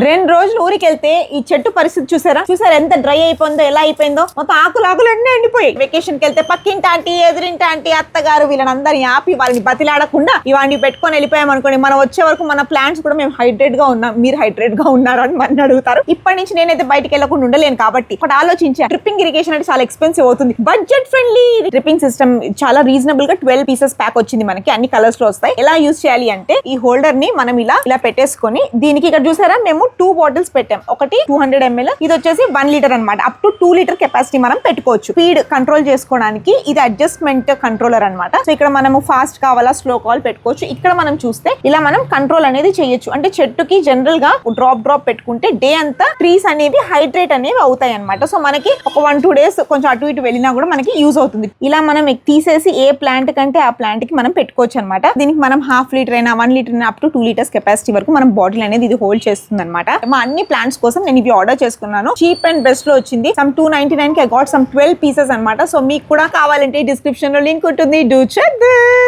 2 రోజులు ఊరికి వెళ్తే ఈ చెట్టు పరిస్థితి చూసారా ఎంత డ్రై అయిపోయిందో, ఎలా అయిపోయిందో, మొత్తం ఆకులు అన్నీ ఎండిపోయి. వెకేషన్ కి వెళ్తే పక్కింటి ఆంటీ, ఎదురింటి ఆంటీ, అత్తగారు వీళ్ళని ఆపి వాళ్ళని బతిలాడకుండా ఇవన్నీ పెట్టుకొని వెళ్ళిపోయాం అనుకోండి, మనం వచ్చే వరకు మన ప్లాంట్స్ కూడా మేము హైడ్రేట్ గా ఉన్నాం, మీరు హైడ్రేట్ గా ఉన్నారా అని మన అడుగుతారు. ఇప్పటి నుంచి నేనైతే బయటకు వెళ్ళకుండా ఉండలేను కాబట్టి ఒకటి ఆలోచించా. డ్రిప్పింగ్ ఇరిగేషన్ అంటే చాలా ఎక్స్పెన్సివ్ అవుతుంది. బడ్జెట్ ఫ్రెండ్లీ డ్రిప్పింగ్ సిస్టమ్ చాలా రీజనబుల్ గా 12 పీసెస్ ప్యాక్ వచ్చింది మనకి, అన్ని కలర్స్ లో వస్తాయి. ఎలా యూజ్ చేయాలి అంటే ఈ హోల్డర్ ని మనం ఇలా పెట్టేసుకొని దీనికి ఇక్కడ చూసారా మేము 2 బాటిల్స్ పెట్టాం. ఒకటి 200 ml, ఇది వచ్చేసి 1 లీటర్ అనమాట. అప్ టు 2 లీటర్ కెపాసిటీ మనం పెట్టుకోవచ్చు. స్పీడ్ కంట్రోల్ చేసుకోవడానికి ఇది అడ్జస్ట్మెంట్ కంట్రోలర్ అనమాట. సో ఇక్కడ మనము ఫాస్ట్ కావాలా, స్లో కావాలి పెట్టుకోవచ్చు. ఇక్కడ మనం చూస్తే ఇలా మనం కంట్రోల్ అనేది చేయొచ్చు. అంటే చెట్టుకి జనరల్ గా డ్రాప్ పెట్టుకుంటే డే అంతా ట్రీస్ అనేవి హైడ్రేట్ అనేవి అవుతాయి అనమాట. సో మనకి ఒక 1-2 days కొంచెం అటు ఇటు వెళ్ళినా కూడా మనకి యూజ్ అవుతుంది. ఇలా మనం తీసేసి ఏ ప్లాంట్ కంటే ఆ ప్లాంట్ కి మనం పెట్టుకోవచ్చు అనమాట. దీనికి మనం 1/2 లీటర్ అయినా 1 లీటర్ అయినా అప్ టు 2 లీటర్స్ కెపాసిటీ వరకు మనం బాటిల్ అనేది ఇది హోల్డ్ చేస్తుంది అనమాట. మా అన్ని ప్లాంట్స్ కోసం నేను ఇవి ఆర్డర్ చేసుకున్నాను. చీప్ అండ్ బెస్ట్ లో వచ్చింది. సమ్ 299 కి ఐ గాట్ సమ్ 12 పీసెస్ అనమాట. సో మీకు కూడా కావాలంటే డిస్క్రిప్షన్ లో లింక్ ఉంటుంది. Do check this.